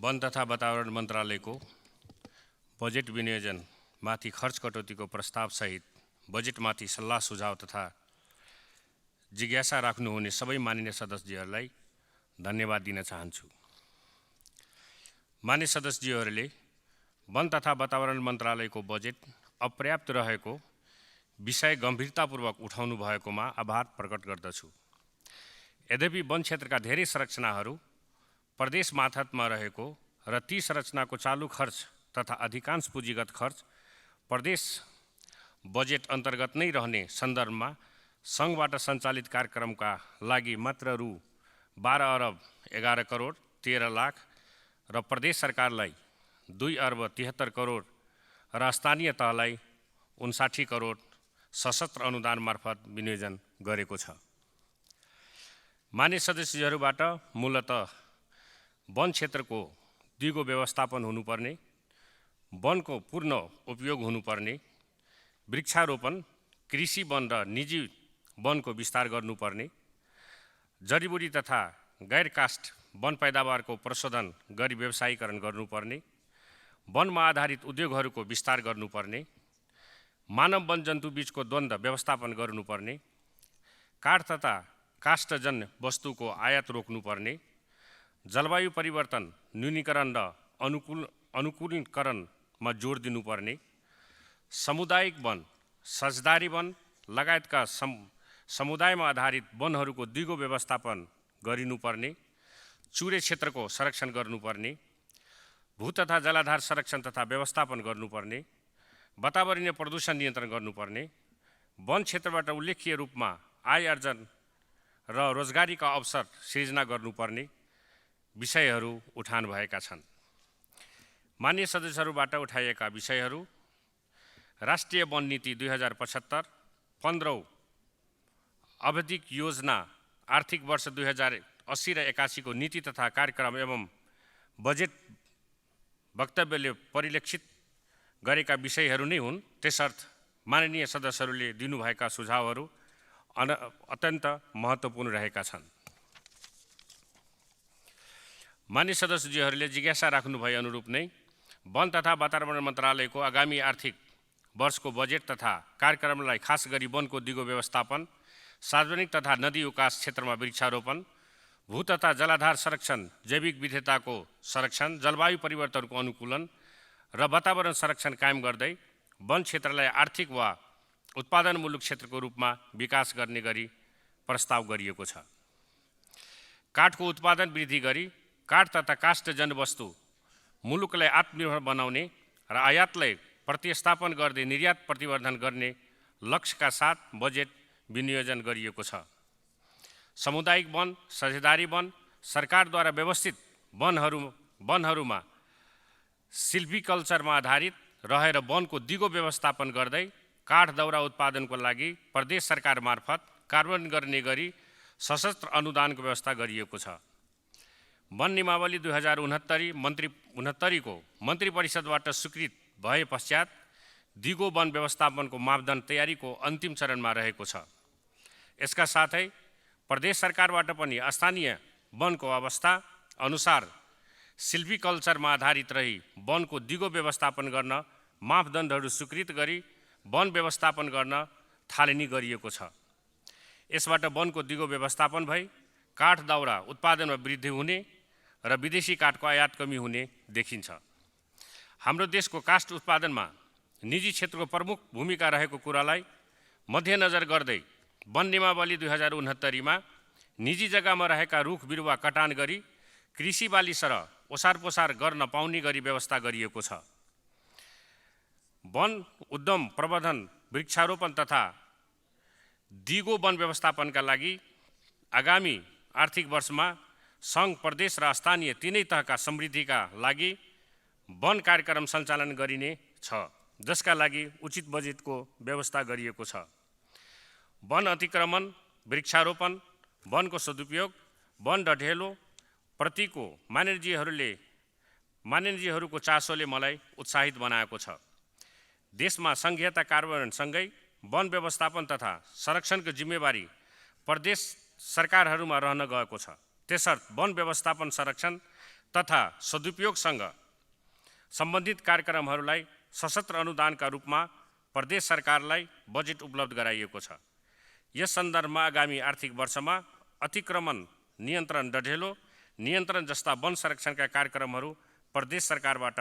वन तथा वातावरण मन्त्रालयको बजेट विनियोजनमाथि खर्च कटौतीको प्रस्तावसहित बजेटमाथि सल्लाह सुझाव तथा जिज्ञासा राख्नुहुने सबै माननीय सदस्यहरूलाई धन्यवाद दिन चाहन्छु। माननीय सदस्यहरूले वन तथा वातावरण मन्त्रालयको बजेट अपर्याप्त रहेको विषय गम्भीरतापूर्वक उठाउनु भएकोमा आभार प्रकट गर्दछु। यद्यपि वन क्षेत्रका धेरै संरचनाहरू प्रदेश मातहतमा रहेको र ती संरचनाको चालू खर्च तथा अधिकांश पुँजीगत खर्च प्रदेश बजेट अन्तर्गत नै रहने सन्दर्भमा सङ्घबाट सञ्चालित कार्यक्रमका लागि मात्र रु 12 अरब 11 करोड 13 लाख र प्रदेश सरकारलाई 2 अर्ब 73 करोड र स्थानीय तहलाई 59 करोड सशस्त्र अनुदान मार्फत विनियोजन गरेको छ। मान्य सदस्यहरूबाट मूलतः वन क्षेत्रको दिगो व्यवस्थापन हुनुपर्ने, वनको पूर्ण उपयोग हुनुपर्ने, वृक्षारोपण, कृषि वन र निजी वनको विस्तार गर्नुपर्ने, जडीबुटी तथा गैर काष्ठ वन पैदावारको प्रशोधन गरी व्यवसायीकरण गर्नुपर्ने, वनमा आधारित उद्योगहरूको विस्तार गर्नुपर्ने, मानव वन जन्तु बीचको द्वन्द्व व्यवस्थापन गर्नुपर्ने, काठ तथा काष्ठजन्य वस्तुको आयात रोक्नुपर्ने, जलवायु परिवर्तन न्यूनीकरण र अनुकूलीकरणमा जोड दिनुपर्ने, सामुदायिक वन, साझेदारी वन लगायतका समुदायमा आधारित वनहरूको दिगो व्यवस्थापन गरिनुपर्ने, चुरे क्षेत्रको संरक्षण गर्नुपर्ने, भू तथा जलाधार संरक्षण तथा व्यवस्थापन गर्नुपर्ने, वातावरणीय प्रदूषण नियन्त्रण गर्नुपर्ने, वन क्षेत्रबाट उल्लेख्य रूपमा आय आर्जन र रोजगारीका अवसर सृजना गर्नुपर्ने विषयहरू उठान भएका छन्। मान्य सदस्यहरूबाट उठाइएका विषयहरू राष्ट्रिय वन नीति 2075, 15औं आवधिक योजना आर्थिक वर्ष 2080 र 81 को नीति तथा कार्यक्रम एवं बजेट वक्तव्यले परिलक्षित गरेका विषयहरू नै हुन्। त्यसर्थ माननीय सदस्यहरूले दिनुभएका सुझावहरू अत्यन्त महत्त्वपूर्ण रहेका छन्। मान्य सदस्यहरूले जिज्ञासा राख्नुभए अनुरूप नै वन तथा वातावरण मन्त्रालयको आगामी आर्थिक वर्षको बजेट तथा कार्यक्रमलाई खास गरी वनको दिगो व्यवस्थापन, सार्वजनिक तथा नदी विकास क्षेत्रमा वृक्षारोपण, भू तथा जलाधार संरक्षण, जैविक विविधताको संरक्षण, जलवायु परिवर्तनको अनुकूलन र वातावरण संरक्षण कायम गर्दै वन क्षेत्रलाई आर्थिक वा उत्पादनमूलक क्षेत्रको रूपमा विकास गर्ने गरी प्रस्ताव गरिएको छ। काठको उत्पादन वृद्धि गरी काठ तथा काष्ठजन्य वस्तु मुलुकलाई आत्मनिर्भर बनाउने र आयातलाई प्रतिस्थापन गर्दै निर्यात प्रतिवर्धन गर्ने लक्ष्यका साथ बजेट विनियोजन गरिएको छ। सामुदायिक वन, साझेदारी वन, सरकारद्वारा व्यवस्थित वनहरूमा सिल्भिकल्चरमा आधारित रहेर वनको दिगो व्यवस्थापन गर्दै काठ दाउरा उत्पादनको लागि प्रदेश सरकार मार्फत कार्यान्वयन गर्ने गरी सशस्त्र अनुदानको व्यवस्था गरिएको छ। वन नियमावली 2069 को मन्त्री परिषदबाट स्वीकृत भए पश्चात दिगो वन व्यवस्थापनको मापदण्ड तयारीको अन्तिम चरणमा रहेको छ। यसका साथै प्रदेश सरकारबाट पनि स्थानीय वनको अवस्था अनुसार सिल्भिकल्चरमा आधारित रही वनको दिगो व्यवस्थापन गर्न मापदण्डहरू स्वीकृत गरी वन व्यवस्थापन गर्न थालनी गरिएको छ। यसबाट वनको दिगो व्यवस्थापन भई काठ दाउरा उत्पादनमा वृद्धि हुने र विदेशी काठको आयात कमी हुने देखिन्छ। हाम्रो देशको काष्ठ उत्पादनमा निजी क्षेत्रको प्रमुख भूमिका रहेको कुरालाई मध्यनजर गर्दै वन नियमावली 2069 मा निजी जग्गामा रहेका रुख बिरुवा कटान गरी कृषि बाली सरह ओसार पोसार गर्न पाउने गरी व्यवस्था गरिएको छ। वन उद्यम प्रवर्धन, वृक्षारोपण तथा दिगो वन व्यवस्थापनका लागि आगामी आर्थिक वर्षमा सङ्घ, प्रदेश र स्थानीय तीनै तहका समृद्धिका लागि वन कार्यक्रम सञ्चालन गरिने छ, जसका लागि उचित बजेटको व्यवस्था गरिएको छ। वन अतिक्रमण, वृक्षारोपण, वनको सदुपयोग, वन डढेलो प्रतिको माननीयजीहरूको चासोले मलाई उत्साहित बनाएको छ। देशमा सङ्घीयता कार्यान्वयनसँगै वन व्यवस्थापन तथा संरक्षणको जिम्मेवारी प्रदेश सरकारहरूमा रहन गएको छ। त्यसर्थ वन व्यवस्थापन, संरक्षण तथा सदुपयोगसँग सम्बन्धित कार्यक्रमहरूलाई सशस्त्र अनुदानका रूपमा प्रदेश सरकारलाई बजेट उपलब्ध गराइएको छ। यस सन्दर्भमा आगामी आर्थिक वर्षमा अतिक्रमण नियन्त्रण, डढेलो नियन्त्रण जस्ता वन संरक्षणका कार्यक्रमहरू प्रदेश सरकारबाट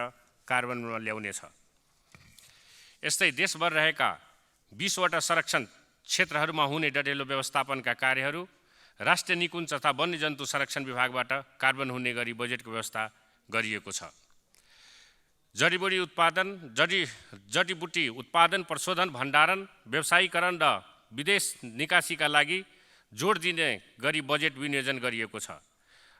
कार्यान्वयनमा ल्याउनेछ। यस्तै देशभर रहेका 20 वटा संरक्षण क्षेत्रहरूमा हुने डढेलो व्यवस्थापनका कार्यहरू राष्ट्रिय निकुञ्ज तथा वन्यजन्तु संरक्षण विभागबाट कार्यान्वयन हुने गरी बजेटको व्यवस्था गरिएको छ। जडीबुटी उत्पादन, प्रशोधन, भण्डारण, व्यवसायीकरण र विदेश निकासीका लागि जोड दिने गरी बजेट विनियोजन गरिएको छ।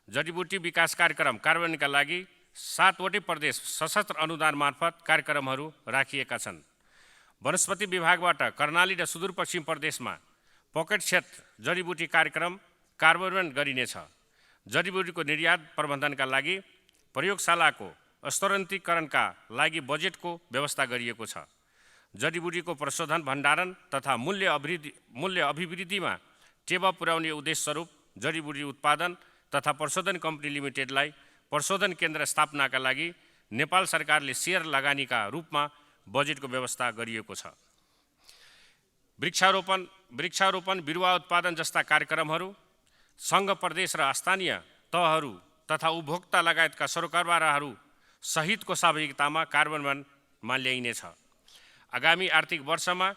जडीबुटी विकास कार्यक्रम कार्यान्वयनका लागि 7 वटै प्रदेश सशस्त्र अनुदान मार्फत कार्यक्रमहरू राखिएका छन्। वनस्पति विभागबाट कर्णाली र सुदूरपश्चिम प्रदेशमा पकेट क्षेत्र जडीबुटी कार्यक्रम कार्यान्वयन गरिनेछ। जडीबुटीको निर्यात प्रबन्धनका लागि प्रयोगशालाको स्तरोन्नतीकरणका लागि बजेटको व्यवस्था गरिएको छ। जडीबुटीको प्रशोधन, भण्डारण तथा मूल्य अभिवृद्धिमा टेवा पुर्याउने उद्देश्य स्वरूप जडीबुटी उत्पादन तथा प्रशोधन कम्पनी लिमिटेडलाई प्रशोधन केन्द्र स्थापनाका लागि नेपाल सरकारले सेयर लगानीका रूपमा बजेटको व्यवस्था गरिएको छ। वृक्षारोपण, बिरुवा उत्पादन जस्ता कार्यक्रमहरू सङ्घ, प्रदेश र स्थानीय तहहरू तथा उपभोक्ता लगायतका सरकारवालाहरू सहितको सहभागितामा कार्यान्वयनमा ल्याइनेछ। आगामी आर्थिक वर्षमा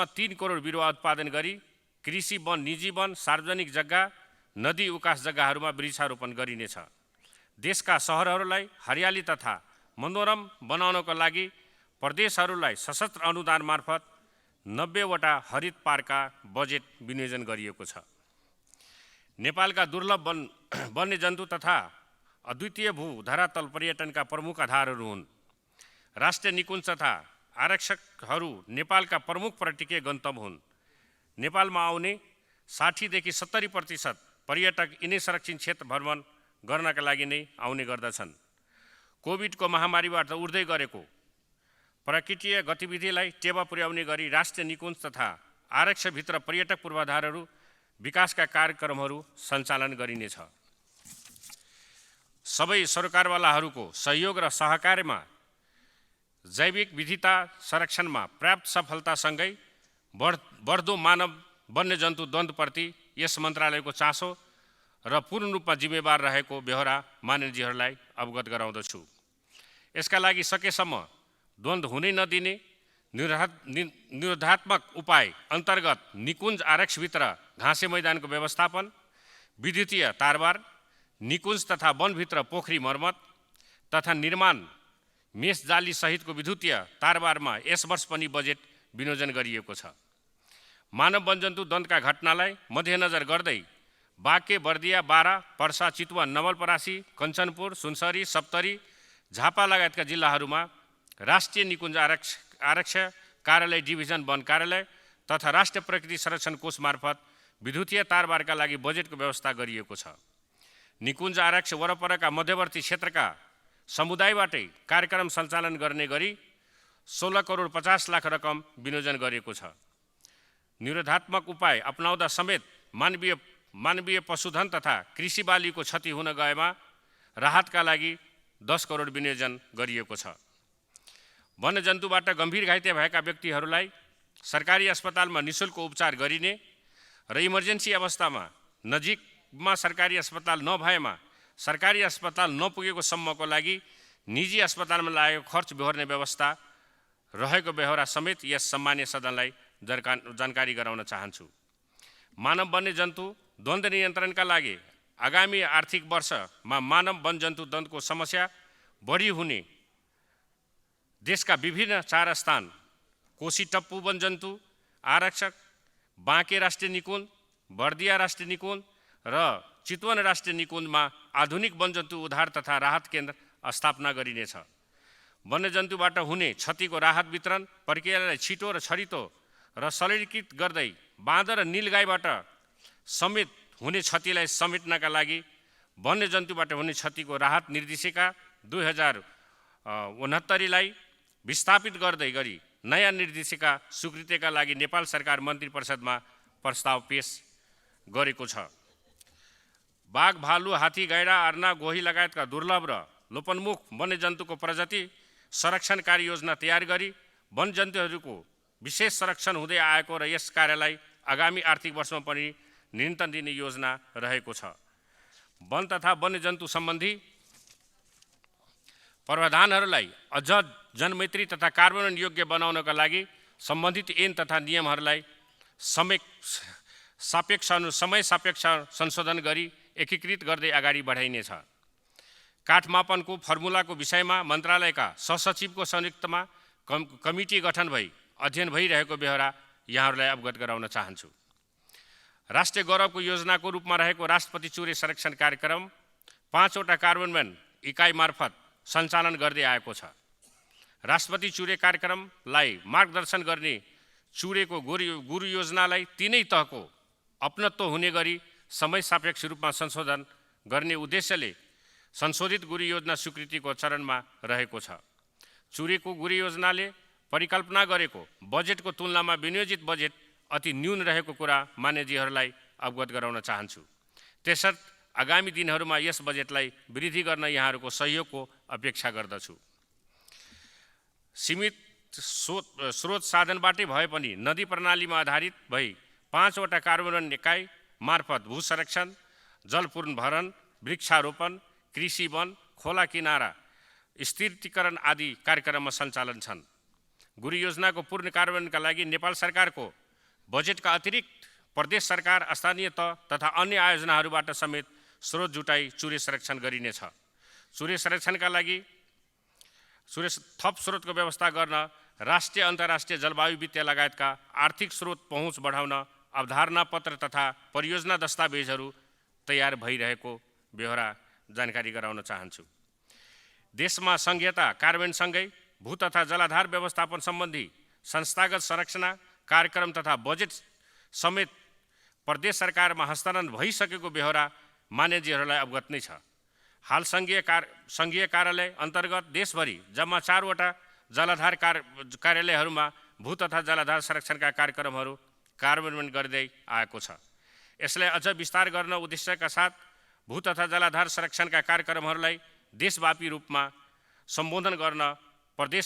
3 करोड बिरुवा उत्पादन गरी कृषि वन, निजी वन, सार्वजनिक जग्गा, नदी उकास जग्गाहरूमा वृक्षारोपण गरिनेछ। देशका सहरहरूलाई हरियाली तथा मनोरम बनाउनको लागि प्रदेशहरूलाई सशस्त्र अनुदान मार्फत 90 वटा हरित पार्कका बजेट विनियोजन गरिएको छ। नेपालका दुर्लभ वन्यजन्तु तथा अद्वितीय भू धरातल पर्यटनका प्रमुख आधारहरू हुन्। राष्ट्रिय निकुञ्ज तथा आरक्षकहरू नेपालका प्रमुख पर्यटकीय गन्तव्य हुन्। नेपालमा आउने 60 देखि 70% पर्यटक यिनै संरक्षित क्षेत्र भ्रमण गर्नका लागि नै आउने गर्दछन्। कोभिडको महामारीबाट उठ्दै गरेको प्रकृतीय गतिविधिलाई टेवा पुर्याउने गरी राष्ट्रिय निकुञ्ज तथा आरक्षभित्र पर्यटक पूर्वाधारहरू विकासका कार्यक्रमहरू सञ्चालन गरिनेछ। सबै सरकारवालाहरूको सहयोग र सहकार्यमा जैविक विविधता संरक्षणमा पर्याप्त सफलतासँगै बढ्दो मानव वन्यजन्तु द्वन्द्वप्रति यस मन्त्रालयको चासो र पूर्ण रूपमा जिम्मेवार रहेको बेहोरा माननीयजीहरूलाई अवगत गराउँदछु। यसका लागि सकेसम्म द्वन्द्व हुनै नदिने निरोधात्मक उपाय अन्तर्गत निकुञ्ज आरक्षभित्र घाँसे मैदानको व्यवस्थापन, विद्युतीय तारबार, निकुञ्ज तथा वनभित्र पोखरी मर्मत तथा निर्माण, मेष जाली सहितको विद्युतीय तारबारमा यस वर्ष पनि बजेट विनियोजन गरिएको छ। मानव वन्यजन्तु द्वन्द्वका घटनालाई मध्यनजर गर्दै बाँके, बर्दिया, बारा, पर्सा, चितवन, नवलपरासी, कञ्चनपुर, सुनसरी, सप्तरी, झापा लगायतका जिल्लाहरूमा राष्ट्रिय निकुञ्ज आरक्ष कार्यालय, डिभिजन वन कार्यालय तथा राष्ट्रिय प्रकृति संरक्षण कोष मार्फत विद्युतीय तारबारका लागि बजेटको व्यवस्था गरिएको छ। निकुञ्ज आरक्ष वरपरका मध्यवर्ती क्षेत्रका समुदायबाटै कार्यक्रम सञ्चालन गर्ने गरी 16 करोड 50 लाख रकम विनियोजन गरिएको छ। निरोधात्मक उपाय अपनाउँदा समेत मानवीय पशुधन तथा कृषि बालीको क्षति हुन गएमा राहतका लागि 10 करोड विनियोजन गरिएको छ। वन्यजन्तुबाट गम्भीर घाइते भएका व्यक्तिहरूलाई सरकारी अस्पतालमा निःशुल्क उपचार गरिने र इमर्जेन्सी अवस्थामा नजिकमा सरकारी अस्पताल नभएमा सरकारी अस्पताल नपुगेको सम्मको लागि निजी अस्पतालमा लागेको खर्च बेहोर्ने व्यवस्था रहेको बेहोरा समेत यस सम्मानीय सदनलाई जानकारी गराउन चाहन्छु। मानव वन्यजन्तु द्वन्द्व नियन्त्रणका लागि आगामी आर्थिक वर्षमा मानव वन्यजन्तु द्वन्द्वको समस्या बढी हुने देशका विभिन्न 4 स्थान कोशी टप्पु वन्यजन्तु आरक्षक, बाँके राष्ट्रिय निकुञ्ज, बर्दिया राष्ट्रिय निकुञ्ज र चितवन राष्ट्रिय निकुञ्जमा आधुनिक वन्यजन्तु उद्धार तथा राहत केन्द्र स्थापना गरिनेछ। वन्यजन्तुबाट हुने क्षतिको राहत वितरण प्रक्रियालाई छिटो र छरितो र सरलीकृत गर्दै बाँदर र नीलगाईबाट समेत हुने क्षतिलाई समेट्नका लागि वन्यजन्तुबाट हुने क्षतिको राहत निर्देशिका 2069 लाई विस्थापित गर्दै गरी नयाँ निर्देशिका स्वीकृतिका लागि नेपाल सरकार मन्त्री परिषदमा प्रस्ताव पेश गरेको छ। बाघ, भालु, हात्ती, गैंडा, अर्ना, गोही लगायतका दुर्लभ र लोपन्मुख वन्यजन्तुको प्रजाति संरक्षण कार्य योजना तयार गरी वन्यजन्तुहरूको विशेष संरक्षण हुँदै आएको र यस कार्यलाई आगामी आर्थिक वर्षमा पनि निरन्तरण दिने योजना रहेको छ। वन तथा वन्यजन्तु सम्बन्धी प्रावधानहरूलाई अझ जनमैत्री तथा कार्यान्वयन योग्य बनाउनका लागि सम्बन्धित ऐन तथा नियमहरूलाई समय सापेक्ष संशोधन गरी एकीकृत गर्दै अगाडि बढाइनेछ। काठ मापनको फर्मुलाको विषयमा मन्त्रालयका सहसचिवको संयुक्तमा कमिटी गठन भई अध्ययन भइरहेको बेहोरा यहाँहरूलाई अवगत गराउन चाहन्छु। राष्ट्रिय गौरवको योजनाको रूपमा रहेको राष्ट्रपति चुरे संरक्षण कार्यक्रम 5 वटा कार्यान्वयन इकाइ मार्फत सञ्चालन गर्दै आएको छ। राष्ट्रपति चुरे कार्यक्रमलाई मार्गदर्शन गर्ने चुरेको गुरु योजनालाई तीनै तहको अपनत्व हुने गरी समय सापेक्ष रूपमा संशोधन गर्ने उद्देश्यले संशोधित गुरु योजना स्वीकृतिको चरणमा रहेको छ। चुरेको गुरु योजनाले परिकल्पना गरेको बजेटको तुलनामा विनियोजित बजेट अति न्यून रहेको कुरा मान्यजीहरूलाई अवगत गराउन चाहन्छु। त्यसर्थ आगामी दिनहरूमा यस बजेटलाई वृद्धि गर्न यहाँहरूको सहयोगको अपेक्षा गर्दछु। सीमित स्रोत साधनबाटै भए पनि नदी प्रणालीमा आधारित भई 5 वटा कार्यान्वयन इकाइ मार्फत भू संरक्षण, जल पुनर्भरण, वृक्षारोपण, कृषि वन, खोला किनारा स्थिरीकरण आदि कार्यक्रममा सञ्चालन छन्। गुरु योजनाको पूर्ण कार्यान्वयनका लागि नेपाल सरकारको बजेटका अतिरिक्त प्रदेश सरकार, स्थानीय तह तथा अन्य आयोजनाहरूबाट समेत स्रोत जुटाई चुरे संरक्षण गरिनेछ। चुरे संरक्षणका लागि थप स्रोतको व्यवस्था गर्न राष्ट्रिय अन्तर्राष्ट्रिय जलवायु वित्तीय लगायतका आर्थिक स्रोत पहुँच बढाउन अवधारणा पत्र तथा परियोजना दस्तावेजहरू तयार भइरहेको बेहोरा जानकारी गराउन चाहन्छु। देशमा संघीयता कार्यान्वयनसँगै भू तथा जलाधार व्यवस्थापन सम्बन्धी संस्थागत संरचना कार्यक्रम तथा बजेट समेत प्रदेश सरकारमा हस्तान्तरण भइसकेको बेहोरा मान्यजीहरूलाई अवगत नै छ। हाल संघीय कार्यालय अन्तर्गत देशभरि जम्मा 4 वटा जलाधार कार्यालयहरूमा भू तथा जलाधार संरक्षणका कार्यक्रमहरू कार्यान्वयन गर्दै आएको छ। यसलाई अझ विस्तार गर्न उद्देश्यका साथ भू तथा जलाधार संरक्षणका कार्यक्रमहरूलाई देशव्यापी रूपमा सम्बोधन गर्न प्रदेश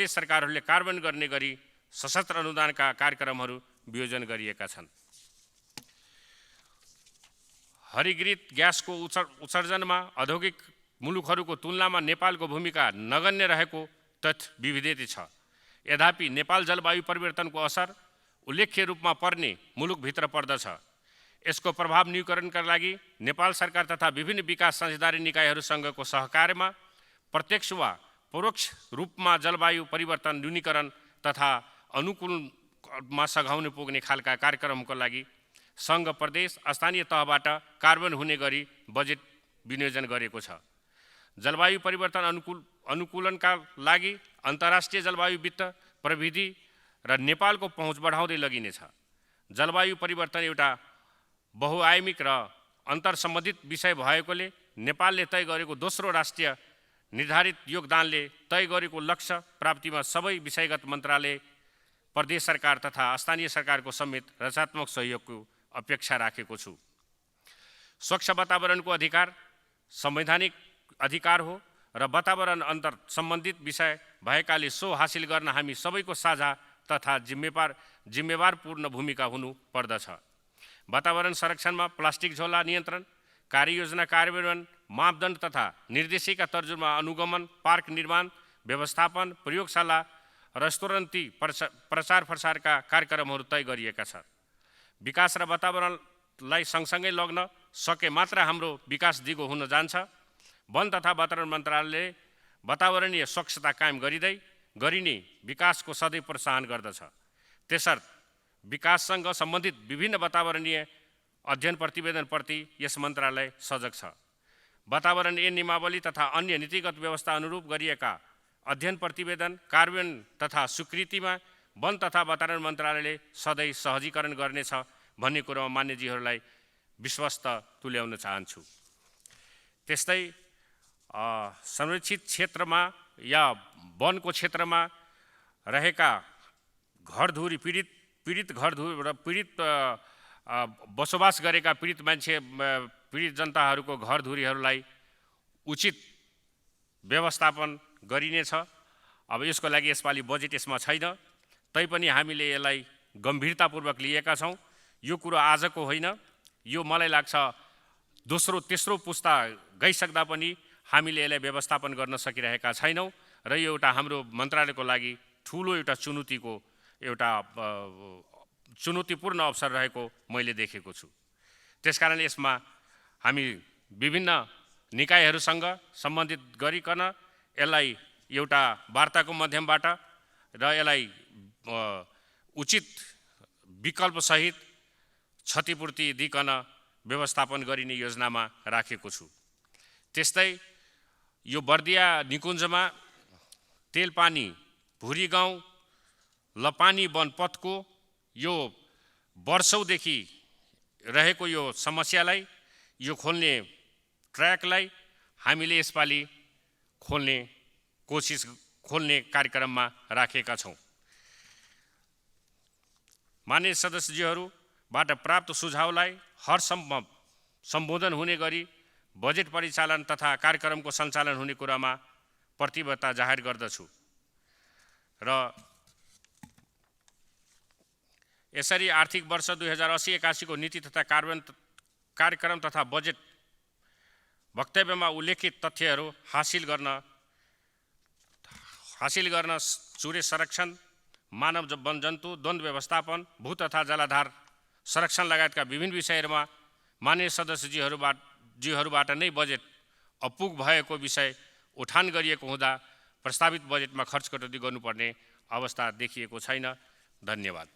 सरकारहरूले कार्यान्वयन गर्ने गरी सशस्त्र अनुदानका कार्यक्रमहरू वियोजन गरिएका छन्। हरिगृत ग्यासको उत्सर्जनमा औद्योगिक मुलुकहरूको तुलनामा नेपालको भूमिका नगण्य रहेको तथ्य विविधता छ। यद्यपि नेपाल जलवायु परिवर्तनको असर उल्लेख्य रूपमा पर्ने मुलुकभित्र पर्दछ। यसको प्रभाव न्यूनीकरणका लागि नेपाल सरकार तथा विभिन्न विकास साझेदारी निकायहरूसँगको सहकार्यमा प्रत्यक्ष वा परोक्ष रूपमा जलवायु परिवर्तन न्यूनीकरण तथा अनुकूलमा सघाउन पुग्ने खालका कार्यक्रमको लागि सङ्घ, प्रदेश, स्थानीय तहबाट कार्यान्वयन हुने गरी बजेट विनियोजन गरेको छ। जलवायु परिवर्तन अनुकूलनका लागि अन्तर्राष्ट्रिय जलवायु वित्त प्रविधि र नेपालको पहुँच बढाउँदै लगिनेछ। जलवायु परिवर्तन एउटा बहुआयामिक र अन्तर्सम्बन्धित विषय भएकोले नेपालले तय गरेको दोस्रो राष्ट्रिय निर्धारित योगदानले तय गरेको लक्ष्य प्राप्तिमा सबै विषयगत मन्त्रालय, प्रदेश सरकार तथा स्थानीय सरकारको समेत रचनात्मक सहयोगको अपेक्षा राखेको छु। स्वच्छ वातावरणको अधिकार संवैधानिक अधिकार हो र वातावरण अन्तर सम्बन्धित विषय भएकाले सो हासिल गर्न हामी सबैको साझा तथा जिम्मेवारपूर्ण भूमिका हुनु पर्दछ। वातावरण संरक्षणमा प्लास्टिक झोला नियन्त्रण, कार्ययोजना कार्यान्वयन, मापदण्ड तथा निर्देशिका तर्जुमा अनुगमन, पार्क निर्माण, व्यवस्थापन, प्रयोगशाला, रेस्टोरेन्टी प्रचार प्रसारका कार्यक्रमहरू तय गरिएका छन्। विकास र वातावरणलाई सँगसँगै लग्न सके मात्र हाम्रो विकास दिगो हुन जान्छ। वन तथा वातावरण मन्त्रालयले वातावरणीय स्वच्छता कायम गरिने विकासको सधैँ प्रोत्साहन गर्दछ। त्यसर्थ विकाससँग सम्बन्धित विभिन्न वातावरणीय अध्ययन प्रतिवेदनप्रति यस मन्त्रालय सजग छ। वातावरणीय नियमावली तथा अन्य नीतिगत व्यवस्था अनुरूप गरिएका अध्ययन प्रतिवेदन कार्यान्वयन तथा स्वीकृतिमा वन तथा वातावरण मन्त्रालयले सधैँ सहजीकरण गर्नेछ भन्ने कुरोमा मान्यजीहरूलाई विश्वस्त तुल्याउन चाहन्छु। त्यस्तै संरक्षित क्षेत्रमा या वनको क्षेत्रमा रहेका घरधुरी पीडित घरधुरी र पीडित बसोबास गरेका पीडित मान्छे पीडित जनताहरूको घरधुरीहरूलाई उचित व्यवस्थापन गरिनेछ। अब यसको लागि यसपालि बजेट यसमा छैन, तैपनि हामीले यसलाई गम्भीरतापूर्वक लिएका छौँ। यो कुरो आजको होइन, यो मलाई लाग्छ दोस्रो तेस्रो पुस्ता गइसक्दा पनि हामीले यसलाई व्यवस्थापन गर्न सकिरहेका छैनौँ र यो एउटा हाम्रो मन्त्रालयको लागि ठुलो एउटा चुनौतीपूर्ण अवसर रहेको मैले देखेको छु। त्यसकारण यसमा हामी विभिन्न निकायहरूसँग सम्बन्धित गरिकन यसलाई एउटा वार्ताको माध्यमबाट र यसलाई उचित विकल्पसहित क्षतिपूर्ति दिइकन व्यवस्थापन गरिने योजनामा राखेको छु। त्यस्तै यो बर्दिया निकुञ्जमा तेलपानी भुरी गाउँ लपानी वनपथको यो वर्षौंदेखि रहेको यो समस्यालाई, यो खोल्ने ट्र्याकलाई हामीले यसपालि खोल्ने कार्यक्रममा राखेका छौँ। माननीय सदस्यज्यूहरूबाट प्राप्त सुझावलाई हरसम्भव सम्बोधन हुने गरी बजेट परिचालन तथा कार्यक्रमको सञ्चालन हुने कुरामा प्रतिबद्धता जाहेर गर्दछु र यसरी आर्थिक वर्ष 2080-81 को नीति तथा कार्यक्रम तथा बजेट वक्तव्यमा उल्लेखित तथ्यहरू हासिल गर्न चुरे संरक्षण, मानव वनजन्तु द्वन्द्व व्यवस्थापन, भू तथा जलाधार संरक्षण लगायतका विभिन्न विषयहरूमा माननीय सदस्यज्यूहरूबाट नै बजेट अपुग भएको विषय उठान गरिएको हुँदा प्रस्तावित बजेटमा खर्च कटौती गर्नुपर्ने अवस्था देखिएको छैन। धन्यवाद।